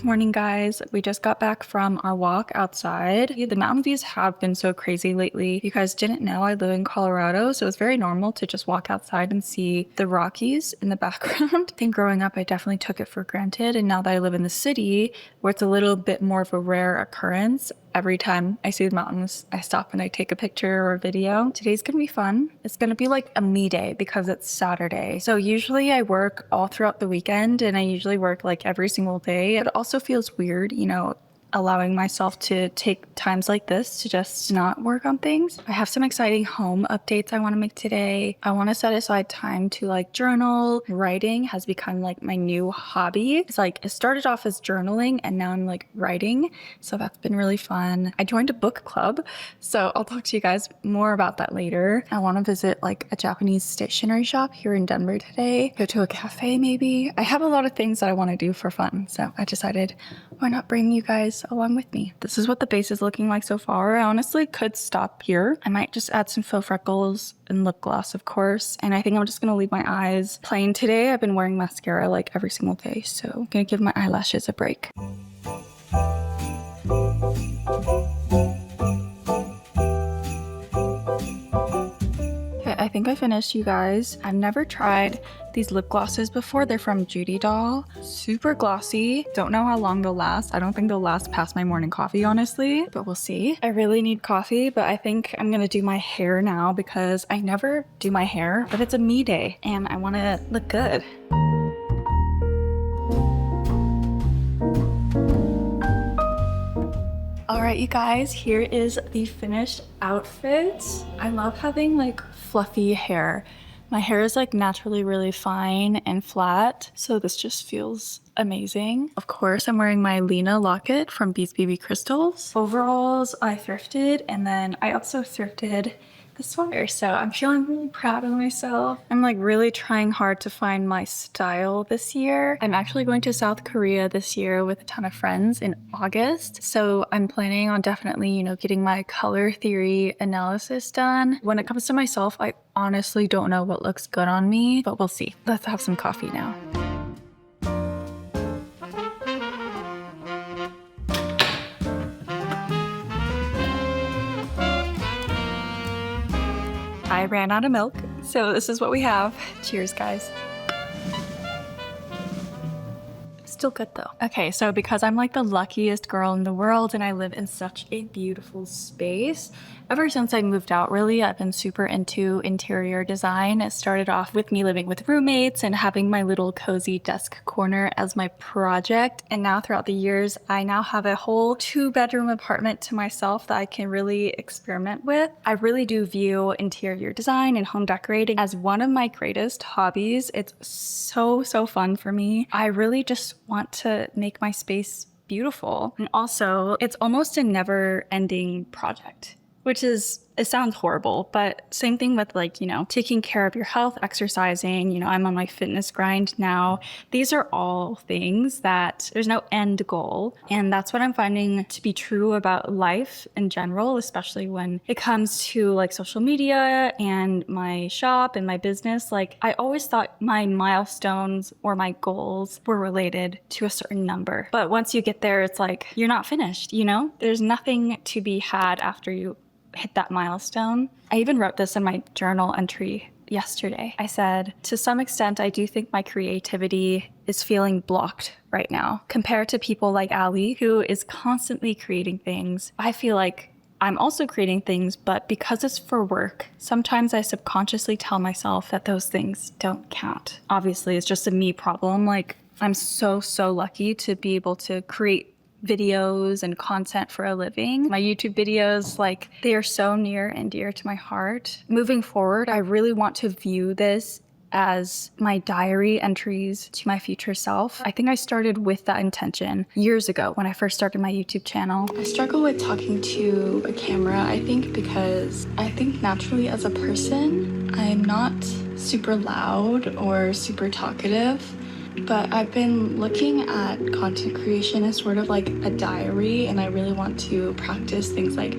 Good morning, guys. We just got back from our walk outside. The mountain views have been so crazy lately. If you guys didn't know, I live in Colorado, so it's very normal to just walk outside and see the Rockies in the background. I think growing up, I definitely took it for granted. And now that I live in the city, where it's a little bit more of a rare occurrence, every time I see the mountains, I stop and I take a picture or a video. Today's gonna be fun. It's gonna be like a me day because it's Saturday. So usually I work all throughout the weekend and I usually work like every single day. It also feels weird, allowing myself to take times like this to just not work on things. I have some exciting home updates I want to make today. I want to set aside time to journal. Writing has become my new hobby. It's it started off as journaling and now I'm writing. So that's been really fun. I joined a book club. So I'll talk to you guys more about that later. I want to visit a Japanese stationery shop here in Denver today. Go to a cafe maybe. I have a lot of things that I want to do for fun. So I decided, why not bring you guys along with me? This is what the base is looking like so far. I honestly could stop here. I might just add some faux freckles and lip gloss, of course. And I think I'm just gonna leave my eyes plain today. I've been wearing mascara every single day, so I'm gonna give my eyelashes a break. I think I finished, you guys. I've never tried these lip glosses before. They're from Judy Doll. Super glossy. Don't know how long they'll last. I don't think they'll last past my morning coffee, honestly, but we'll see. I really need coffee, but I think I'm gonna do my hair now because I never do my hair, but it's a me day and I wanna look good. All right, you guys, here is the finished outfit. I love having fluffy hair. My hair is naturally really fine and flat, so this just feels amazing. Of course, I'm wearing my Lena locket from Beats Baby Crystals. Overalls, I thrifted, and then I also thrifted the sweater, so I'm feeling really proud of myself. I'm really trying hard to find my style this year. I'm actually going to South Korea this year with a ton of friends in August, so I'm planning on definitely, getting my color theory analysis done. When it comes to myself, I honestly don't know what looks good on me, but we'll see. Let's have some coffee now. I ran out of milk, so this is what we have. Cheers, guys. Still good though. Okay, so because I'm the luckiest girl in the world and I live in such a beautiful space, ever since I moved out, really, I've been super into interior design. It started off with me living with roommates and having my little cozy desk corner as my project. And now throughout the years, I now have a whole 2-bedroom apartment to myself that I can really experiment with. I really do view interior design and home decorating as one of my greatest hobbies. It's so fun for me. I really just want to make my space beautiful. And also, it's almost a never-ending project, which it sounds horrible, but same thing with taking care of your health, exercising, I'm on my fitness grind now. These are all things that there's no end goal. And that's what I'm finding to be true about life in general, especially when it comes to social media and my shop and my business. I always thought my milestones or my goals were related to a certain number. But once you get there, it's you're not finished, There's nothing to be had after you hit that milestone. I even wrote this in my journal entry yesterday. I said, to some extent, I do think my creativity is feeling blocked right now. Compared to people like Ali, who is constantly creating things, I feel like I'm also creating things, but because it's for work, sometimes I subconsciously tell myself that those things don't count. Obviously, it's just a me problem. I'm so lucky to be able to create videos and content for a living. My YouTube videos, they are so near and dear to my heart. Moving forward, I really want to view this as my diary entries to my future self. I think I started with that intention years ago when I first started my YouTube channel. I struggle with talking to a camera, I think, because I think naturally as a person, I'm not super loud or super talkative. But I've been looking at content creation as sort of a diary, and I really want to practice things like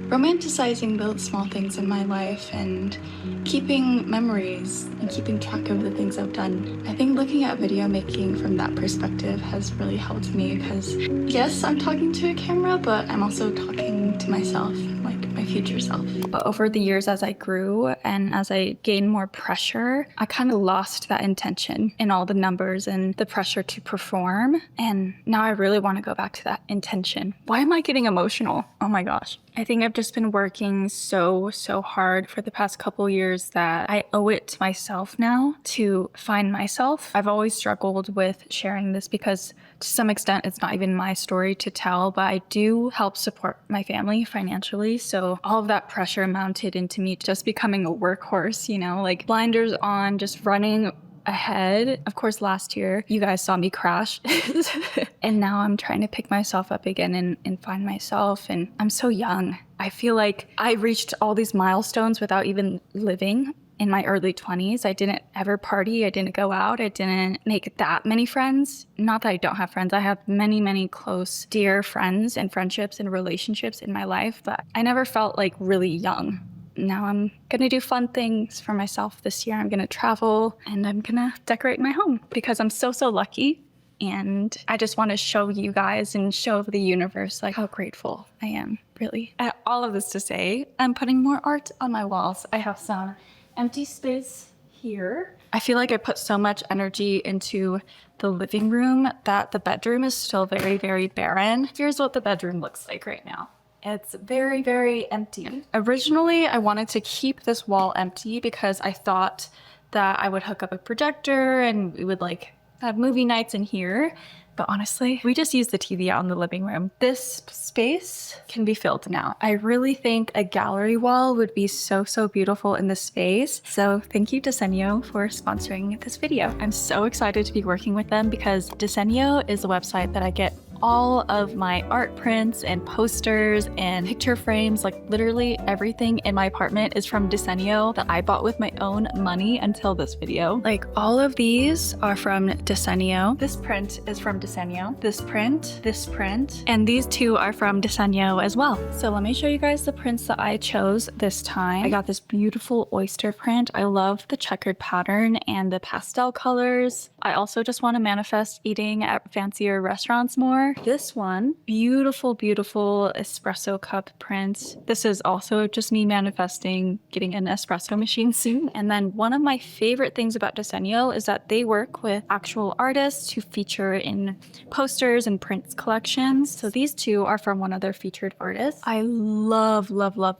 romanticizing the small things in my life and keeping memories and keeping track of the things I've done. I think looking at video making from that perspective has really helped me because yes, I'm talking to a camera, but I'm also talking to myself, like my future self. But over the years as I grew and as I gained more pressure, I kind of lost that intention in all the numbers and the pressure to perform. And now I really want to go back to that intention. Why am I getting emotional? Oh my gosh. I think I've just been working so hard for the past couple years that I owe it to myself now to find myself. I've always struggled with sharing this because to some extent it's not even my story to tell, but I do help support my family financially. So all of that pressure mounted into me just becoming a workhorse, you know, like blinders on, just running ahead. Of course, last year you guys saw me crash and now I'm trying to pick myself up again and find myself. And I'm so young. I feel like I reached all these milestones without even living. In my early 20s, I didn't ever party. I didn't go out. I didn't make that many friends. Not that I don't have friends. I have many close, dear friends and friendships and relationships in my life, but I never felt like really young. Now I'm gonna do fun things for myself this year. I'm gonna travel and I'm gonna decorate my home because I'm so lucky. And I just want to show you guys and show the universe like how grateful I am, really. All of this to say, I'm putting more art on my walls. I have some empty space here. I feel like I put so much energy into the living room that the bedroom is still very barren. Here's what the bedroom looks like right now. It's very empty. Originally, I wanted to keep this wall empty because I thought that I would hook up a projector and we would like have movie nights in here. But honestly, we just use the TV out in the living room. This space can be filled now. I really think a gallery wall would be so beautiful in this space. So thank you Disenyo for sponsoring this video. I'm so excited to be working with them because Disenyo is a website that I get all of my art prints and posters and picture frames. Like literally everything in my apartment is from Disenyo that I bought with my own money until this video. Like all of these are from Disenyo. This print is from Disenyo. This print, and these two are from Disenyo as well. So let me show you guys the prints that I chose this time. I got this beautiful oyster print. I love the checkered pattern and the pastel colors. I also just want to manifest eating at fancier restaurants more. This one, beautiful espresso cup print. This is also just me manifesting getting an espresso machine soon. And then one of my favorite things about Disenyo is that they work with actual artists who feature in posters and prints collections. So these two are from one of their featured artists. I love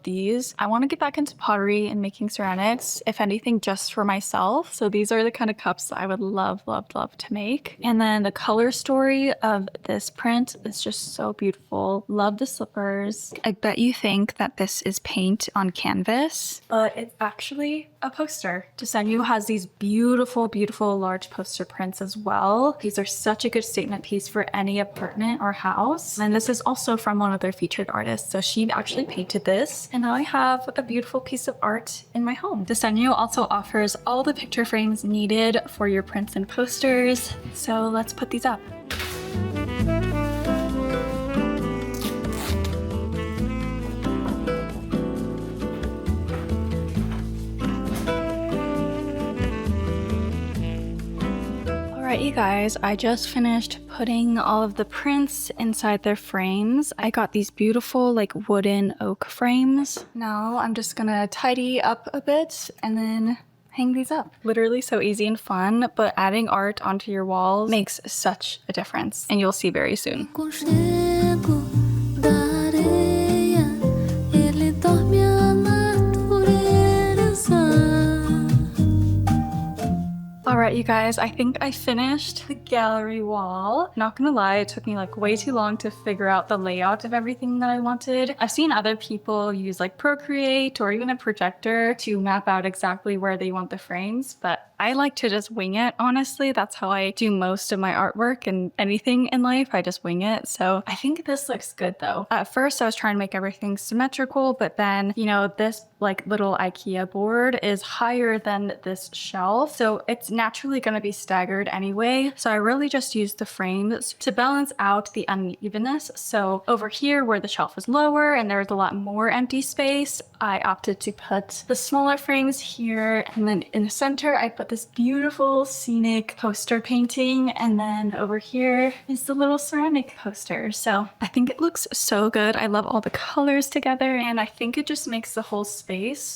these. I want to get back into pottery and making ceramics, if anything, just for myself. So these are the kind of cups that I would love to make. And then the color story of this print is just so beautiful. Love the slippers. I bet you think that this is paint on canvas, but it's actually a poster. Disenyo has these beautiful large poster prints as well. These are such a good statement piece for any apartment or house. And this is also from one of their featured artists. So she actually painted this, and now I have a beautiful piece of art in my home. Disenyo also offers all the picture frames needed for your prints and posters. So let's put these up. Alright you guys, I just finished putting all of the prints inside their frames. I got these beautiful like wooden oak frames. Now I'm just gonna tidy up a bit and then hang these up. Literally so easy and fun, but adding art onto your walls makes such a difference, and you'll see very soon. Alright you guys, I think I finished the gallery wall. Not gonna lie, it took me like way too long to figure out the layout of everything that I wanted. I've seen other people use like Procreate or even a projector to map out exactly where they want the frames, but I like to just wing it, honestly. That's how I do most of my artwork and anything in life. I just wing it. So I think this looks good though. At first I was trying to make everything symmetrical, but then, you know, this like little IKEA board is higher than this shelf. So it's naturally going to be staggered anyway. So I really just used the frames to balance out the unevenness. So over here where the shelf is lower and there's a lot more empty space, I opted to put the smaller frames here. And then in the center, I put this beautiful scenic poster painting. And then over here is the little ceramic poster. So I think it looks so good. I love all the colors together. And I think it just makes the whole space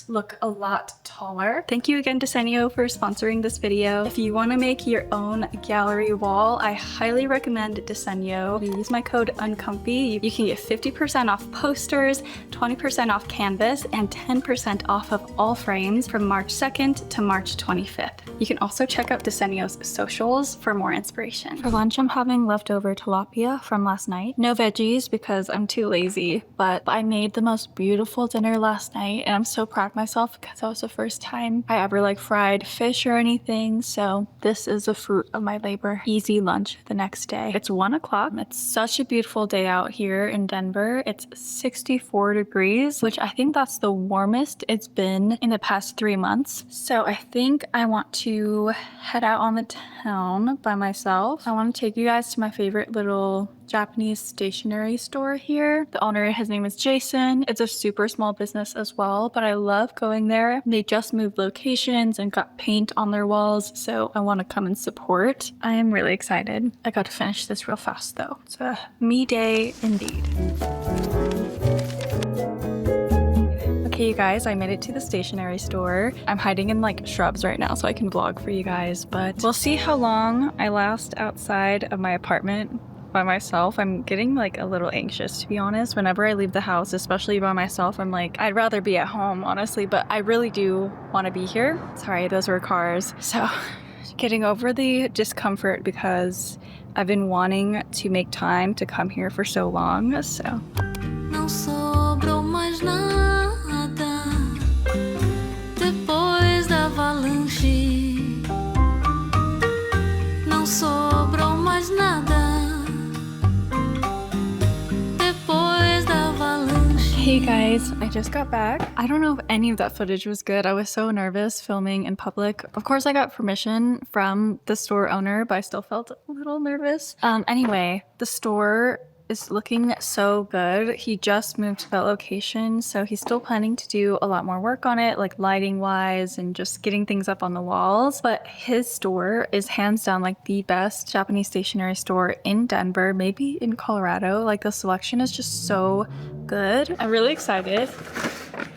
look a lot taller. Thank you again to Senyo for sponsoring this video. If you want to make your own gallery wall, I highly recommend Desenyo. Use my code Uncomfy. You can get 50% off posters, 20% off canvas, and 10% off of all frames from March 2nd to March 25th. You can also check out Desenyo's socials for more inspiration. For lunch, I'm having leftover tilapia from last night. No veggies because I'm too lazy, but I made the most beautiful dinner last night and I'm so proud of myself because that was the first time I ever like fried fish or anything. So this is the fruit of my labor. Easy lunch the next day. It's 1 o'clock. It's such a beautiful day out here in Denver. It's 64 degrees, which I think that's the warmest it's been in the past 3 months. So I think I want to head out on the town by myself. I want to take you guys to my favorite little Japanese stationery store here. The owner, his name is Jason. It's a super small business as well, but I love going there. They just moved locations and got paint on their walls, so I want to come and support. I am really excited. I got to finish this real fast though. It's a me day indeed. Okay, you guys, I made it to the stationery store. I'm hiding in like shrubs right now so I can vlog for you guys, but we'll see how long I last outside of my apartment by myself. I'm getting like a little anxious, to be honest. Whenever I leave the house, especially by myself, I'm like, I'd rather be at home, honestly, but I really do want to be here. Sorry, those were cars. So getting over the discomfort because I've been wanting to make time to come here for so long, so. Não sobrou mais nada depois da avalanche. Não sobrou mais nada. Hey guys, I just got back. I don't know if any of that footage was good. I was so nervous filming in public. Of course, I got permission from the store owner, but I still felt a little nervous. Anyway, the store is looking so good. He just moved to that location, so he's still planning to do a lot more work on it, like lighting wise and just getting things up on the walls. But his store is hands down like the best Japanese stationery store in Denver, maybe in Colorado. Like the selection is just so good. I'm really excited.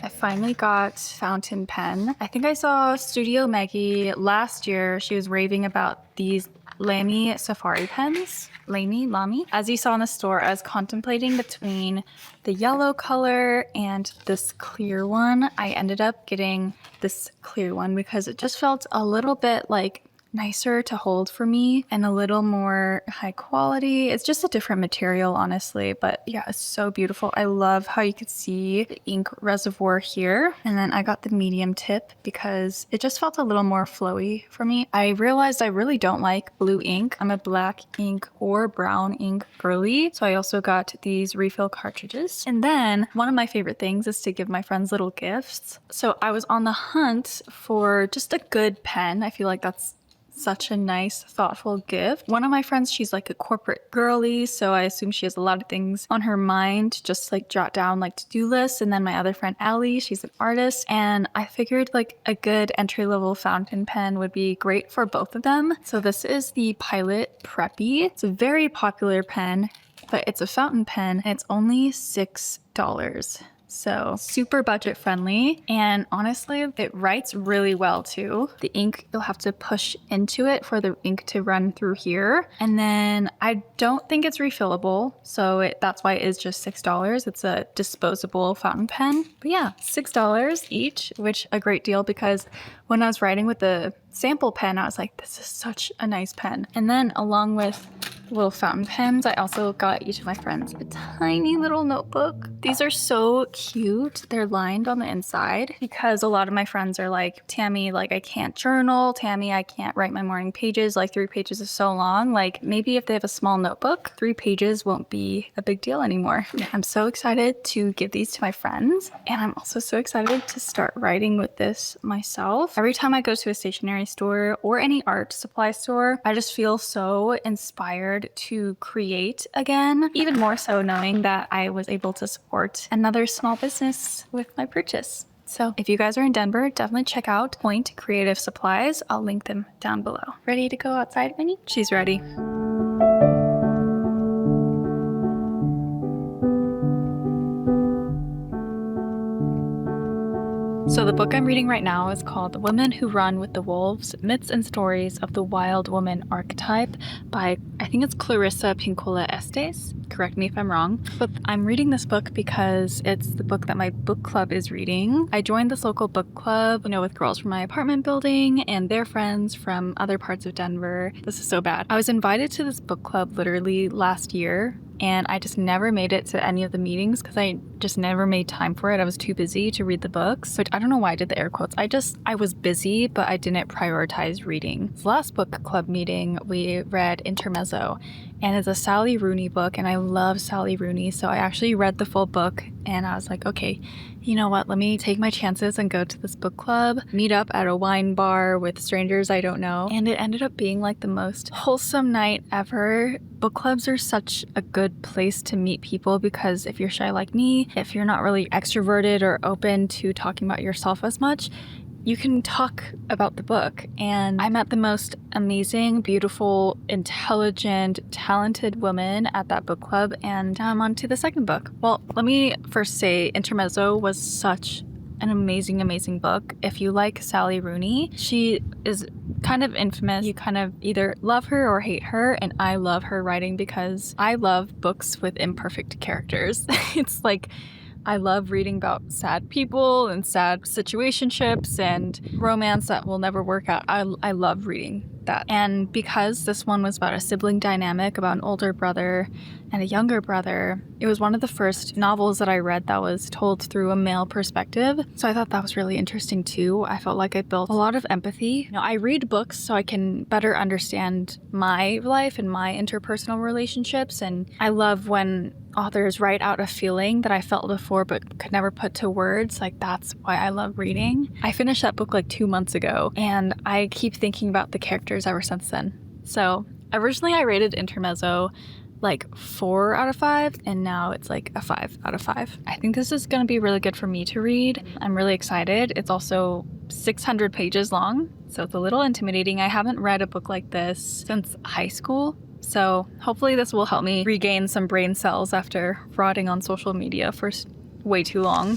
I finally got fountain pen. I think I saw Studio Maggie last year. She was raving about these Lamy safari pens. Lamy. As you saw in the store, I was contemplating between the yellow color and this clear one. I ended up getting this clear one because it just felt a little bit like nicer to hold for me and a little more high quality. It's just a different material, honestly, but yeah, it's so beautiful. I love how you could see the ink reservoir here. And then I got the medium tip because it just felt a little more flowy for me. I realized I really don't like blue ink. I'm a black ink or brown ink girly. So I also got these refill cartridges. And then one of my favorite things is to give my friends little gifts. So I was on the hunt for just a good pen. I feel like that's such a nice, thoughtful gift. One of my friends, she's like a corporate girly, so I assume she has a lot of things on her mind to just like jot down like to-do lists. And then my other friend, Allie, she's an artist, and I figured like a good entry-level fountain pen would be great for both of them. So this is the Pilot Preppy. It's a very popular pen, but it's a fountain pen and it's only $6. So super budget friendly, and honestly it writes really well too. The ink, you'll have to push into it for the ink to run through here, and then I don't think it's refillable, so that's why it is just $6. It's a disposable fountain pen, but yeah, $6 each, which a great deal because when I was writing with the sample pen I was like, this is such a nice pen. And then along with little fountain pens, I also got each of my friends a tiny little notebook. These are so cute. They're lined on the inside because a lot of my friends are like, Tammy, like I can't journal. Tammy, I can't write my morning pages. Like 3 pages is so long. Like maybe if they have a small notebook, 3 pages won't be a big deal anymore. I'm so excited to give these to my friends. And I'm also so excited to start writing with this myself. Every time I go to a stationery store or any art supply store, I just feel so inspired to create again. Even more so knowing that I was able to support another small business with my purchase. So if you guys are in Denver, definitely check out Point Creative Supplies. I'll link them down below. Ready to go outside, Minnie? She's ready. So the book I'm reading right now is called The Women Who Run with the Wolves, Myths and Stories of the Wild Woman Archetype by, I think it's Clarissa Pinkola Estes. Correct me if I'm wrong. But I'm reading this book because it's the book that my book club is reading. I joined this local book club, with girls from my apartment building and their friends from other parts of Denver. This is so bad. I was invited to this book club literally last year, and I just never made it to any of the meetings because I just never made time for it. I was too busy to read the books. But I don't know why I did the air quotes. I was busy, but I didn't prioritize reading. The last book club meeting, we read Intermezzo, and it's a Sally Rooney book, and I love Sally Rooney. So I actually read the full book, and I was like, okay, you know what? Let me take my chances and go to this book club, meet up at a wine bar with strangers I don't know. And it ended up being like the most wholesome night ever. Book clubs are such a good place to meet people because if you're shy like me, if you're not really extroverted or open to talking about yourself as much, you can talk about the book. And I met the most amazing, beautiful, intelligent, talented woman at that book club, and now I'm on to the second book. Well, let me first say Intermezzo was such an amazing, amazing book. If you like Sally Rooney, she is kind of infamous. You kind of either love her or hate her, and I love her writing because I love books with imperfect characters. It's like, I love reading about sad people and sad situationships and romance that will never work out. I love reading that. And because this one was about a sibling dynamic, about an older brother and a younger brother, it was one of the first novels that I read that was told through a male perspective. So I thought that was really interesting too. I felt like I built a lot of empathy. I read books so I can better understand my life and my interpersonal relationships. And I love when authors write out a feeling that I felt before but could never put to words. Like, that's why I love reading. I finished that book like 2 months ago, and I keep thinking about the characters ever since then. So originally I rated Intermezzo like 4 out of 5, and now it's like a 5 out of 5. I think this is going to be really good for me to read. I'm really excited. It's also 600 pages long, so it's a little intimidating. I haven't read a book like this since high school. So hopefully this will help me regain some brain cells after rotting on social media for way too long.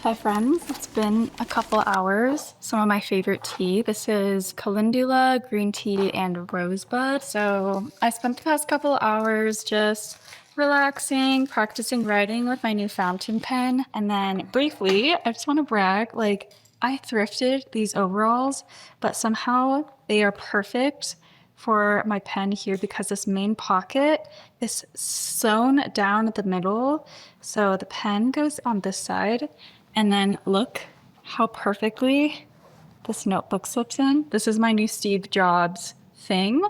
Hi friends, it's been a couple hours. Some of my favorite tea. This is calendula, green tea, and rosebud. So I spent the past couple hours just relaxing, practicing writing with my new fountain pen. And then briefly, I just want to brag, like I thrifted these overalls, but somehow they are perfect for my pen here because this main pocket is sewn down the middle. So the pen goes on this side, and then look how perfectly this notebook slips in. This is my new Steve Jobs thing.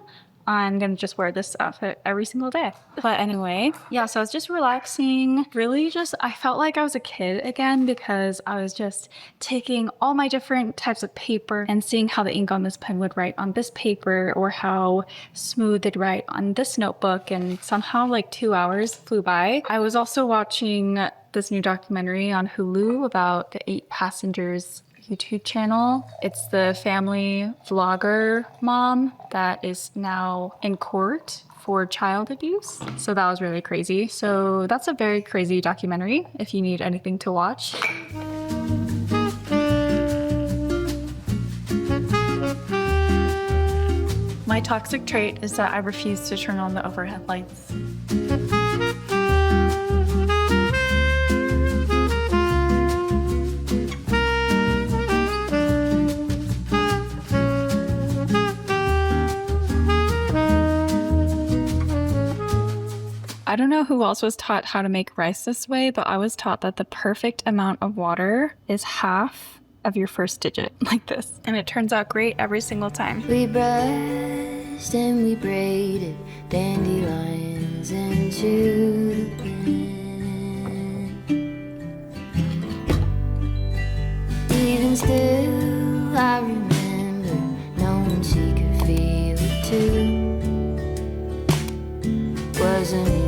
I'm gonna just wear this outfit every single day. But anyway, yeah, so I was just relaxing. Really I felt like I was a kid again because I was just taking all my different types of paper and seeing how the ink on this pen would write on this paper or how smooth it'd write on this notebook. And somehow like 2 hours flew by. I was also watching this new documentary on Hulu about the 8 Passengers YouTube channel. It's the family vlogger mom that is now in court for child abuse. So that was really crazy. So that's a very crazy documentary if you need anything to watch. My toxic trait is that I refuse to turn on the overhead lights. I don't know who else was taught how to make rice this way, but I was taught that the perfect amount of water is half of your first digit, like this. And it turns out great every single time. We brushed and we braided dandelions into the wind. Even still, I remember knowing she could feel it too. Wasn't